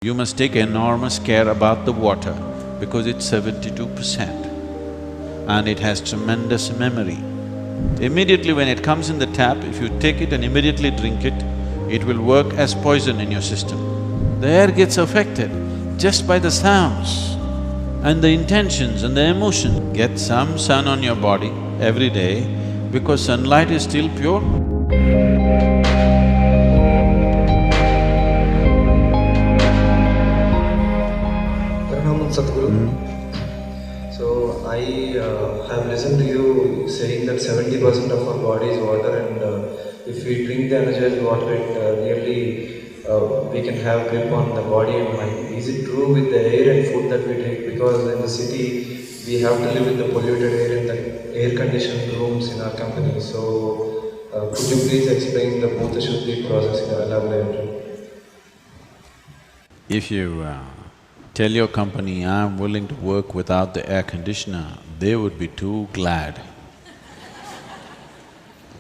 You must take enormous care about the water because it's 72% and it has tremendous memory. Immediately when it comes in the tap, if you take it and immediately drink it, it will work as poison in your system. The air gets affected just by the sounds and the intentions and the emotion. Get some sun on your body every day because sunlight is still pure. Sadhguru. So I have listened to you saying that 70% of our body is water, and if we drink the energized water, it really we can have grip on the body and mind. Is it true with the air and food that we take? Because in the city we have to live with the polluted air and the air-conditioned rooms in our company. So could you please explain the Bhuta Shuddhi process in a laboratory? If you tell your company, I'm willing to work without the air conditioner, they would be too glad.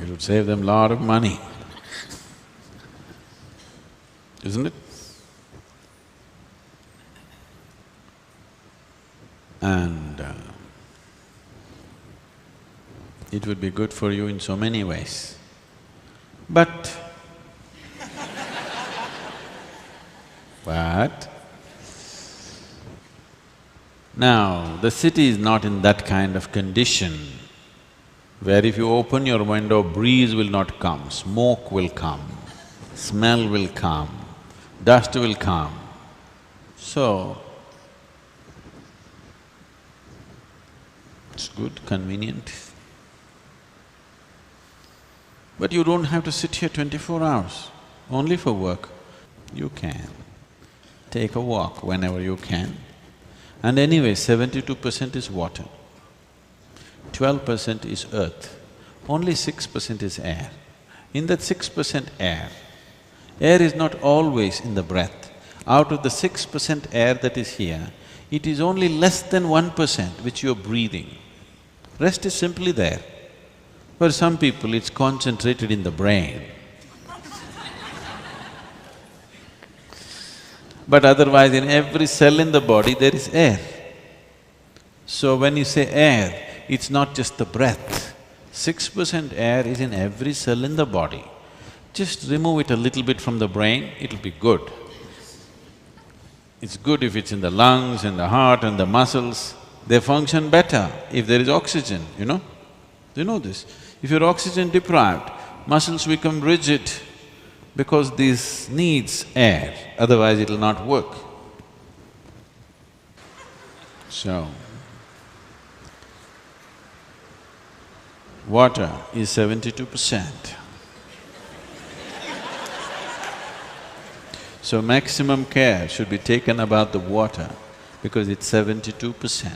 It would save them a lot of money, isn't it? And it would be good for you in so many ways. But now, the city is not in that kind of condition where if you open your window, breeze will not come, smoke will come, smell will come, dust will come. So, it's good, convenient. But you don't have to sit here 24 hours, only for work. You can take a walk whenever you can. And anyway, 72% is water, 12% is earth, only 6% is air. In that 6% air is not always in the breath. Out of the 6% air that is here, it is only less than 1% which you're breathing. Rest is simply there. For some people, it's concentrated in the brain. But otherwise, in every cell in the body, there is air. So when you say air, it's not just the breath. 6% air is in every cell in the body. Just remove it a little bit from the brain, it'll be good. It's good if it's in the lungs, in the heart and the muscles. They function better if there is oxygen, you know? Do you know this? If you're oxygen deprived, muscles become rigid, because this needs air, otherwise it'll not work. So, water is 72%. So maximum care should be taken about the water because it's 72%.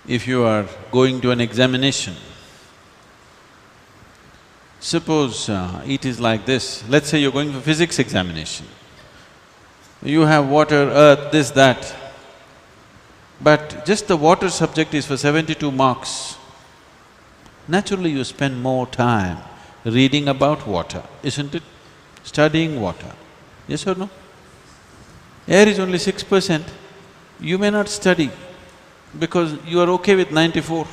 If you are going to an examination, suppose it is like this, let's say you're going for physics examination. You have water, earth, this, that, but just the water subject is for 72 marks. Naturally you spend more time reading about water, isn't it? Studying water, yes or no? Air is only 6%, you may not study because you are okay with 94.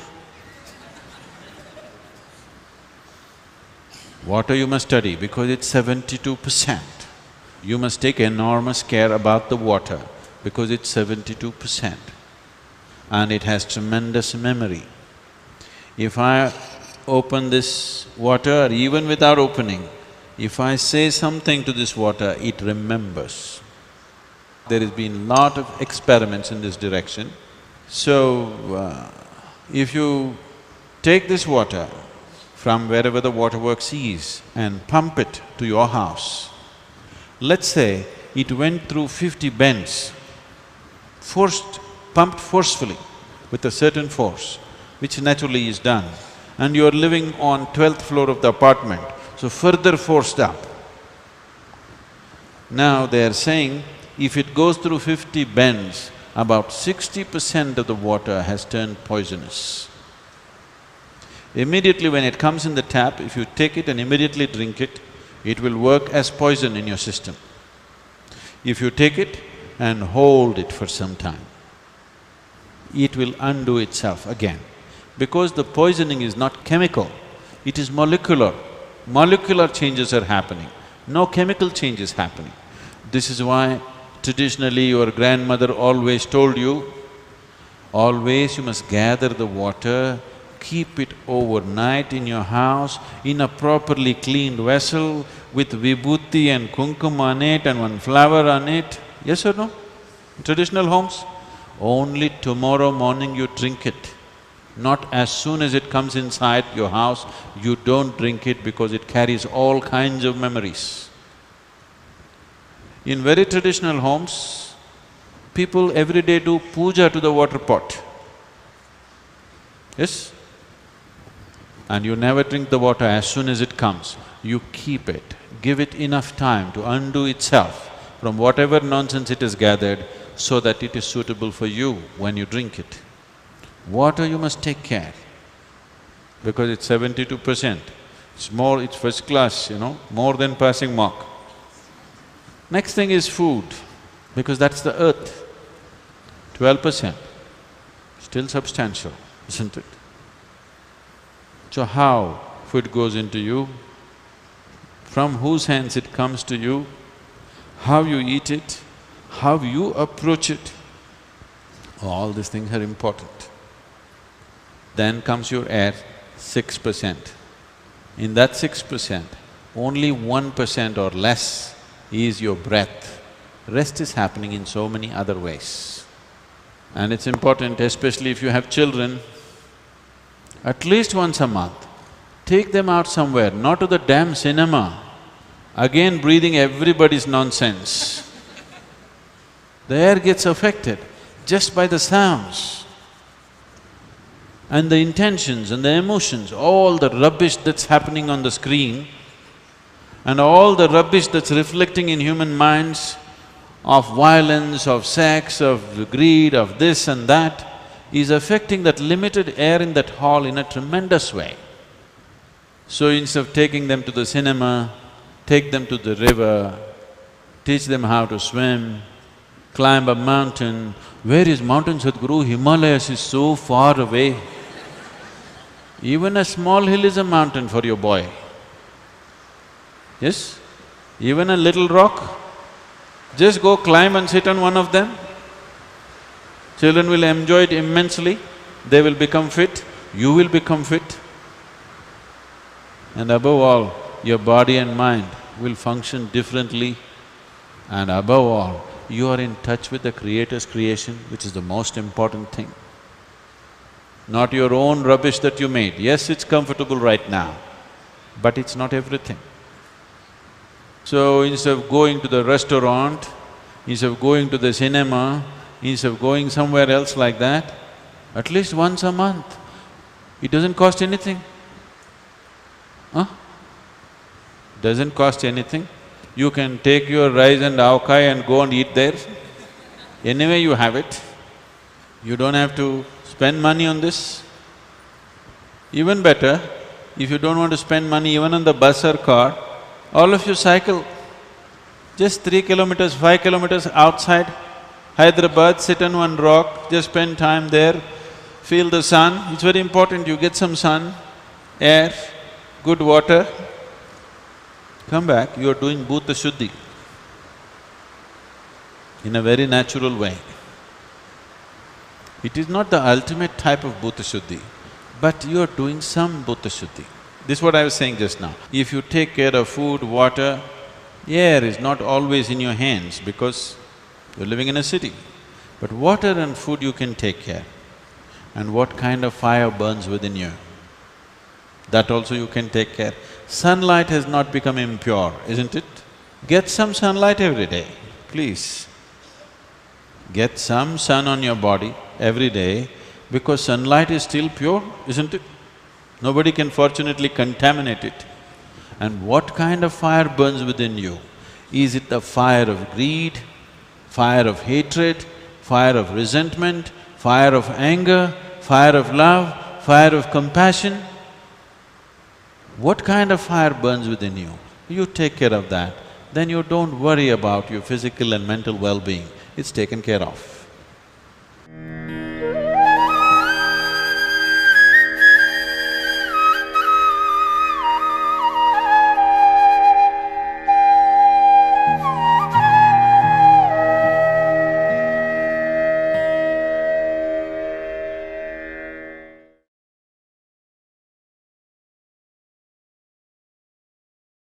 Water you must study because it's 72%. You must take enormous care about the water because it's 72% and it has tremendous memory. If I open this water, or even without opening, if I say something to this water, it remembers. There has been lot of experiments in this direction. So, if you take this water from wherever the waterworks is and pump it to your house. Let's say it went through 50 bends, pumped forcefully with a certain force, which naturally is done, and you're living on 12th floor of the apartment, so further forced up. Now they're saying, if it goes through 50 bends, about 60% of the water has turned poisonous. Immediately when it comes in the tap, if you take it and immediately drink it, it will work as poison in your system. If you take it and hold it for some time, it will undo itself again. Because the poisoning is not chemical, it is molecular. Molecular changes are happening, no chemical change is happening. This is why traditionally your grandmother always told you, always you must gather the water, keep it overnight in your house in a properly cleaned vessel with vibhuti and kumkum on it and one flower on it. Yes or no? In traditional homes, only tomorrow morning you drink it. Not as soon as it comes inside your house, you don't drink it because it carries all kinds of memories. In very traditional homes, people every day do puja to the water pot. Yes? And you never drink the water as soon as it comes. You keep it, give it enough time to undo itself from whatever nonsense it has gathered so that it is suitable for you when you drink it. Water you must take care, because it's 72%. It's first class, more than passing mark. Next thing is food, because that's the earth, 12%, still substantial, isn't it? So how food goes into you, from whose hands it comes to you, how you eat it, how you approach it, all these things are important. Then comes your air, 6%. In that 6%, only 1% or less is your breath. Rest is happening in so many other ways. And it's important, especially if you have children, at least once a month, take them out somewhere, not to the damn cinema, again breathing everybody's nonsense. The air gets affected just by the sounds. And the intentions and the emotions, all the rubbish that's happening on the screen and all the rubbish that's reflecting in human minds of violence, of sex, of greed, of this and that, is affecting that limited air in that hall in a tremendous way. So instead of taking them to the cinema, take them to the river, teach them how to swim, climb a mountain. Where is mountain, Sadhguru? Himalayas is so far away. Even a small hill is a mountain for your boy. Yes? Even a little rock, just go climb and sit on one of them. Children will enjoy it immensely, they will become fit, you will become fit. And above all, your body and mind will function differently. And above all, you are in touch with the Creator's creation, which is the most important thing. Not your own rubbish that you made. Yes, it's comfortable right now, but it's not everything. So instead of going to the restaurant, instead of going to the cinema, instead of going somewhere else like that, at least once a month, it doesn't cost anything. Huh? Doesn't cost anything. You can take your rice and avkai and go and eat there. Anyway you have it. You don't have to spend money on this. Even better, if you don't want to spend money even on the bus or car, all of you cycle. Just 3 kilometers, 5 kilometers outside Hyderabad, sit on one rock, just spend time there, feel the sun. It's very important you get some sun, air, good water. Come back, you are doing Bhuta Shuddhi in a very natural way. It is not the ultimate type of Bhuta Shuddhi, but you are doing some Bhuta Shuddhi. This is what I was saying just now. If you take care of food, water, air is not always in your hands because you're living in a city. But water and food you can take care. And what kind of fire burns within you, that also you can take care. Sunlight has not become impure, isn't it? Get some sunlight every day, please. Get some sun on your body every day, because sunlight is still pure, isn't it? Nobody can fortunately contaminate it. And what kind of fire burns within you? Is it the fire of greed, fire of hatred, fire of resentment, fire of anger, fire of love, fire of compassion? What kind of fire burns within you? you take care of that, then you don't worry about your physical and mental well-being, it's taken care of.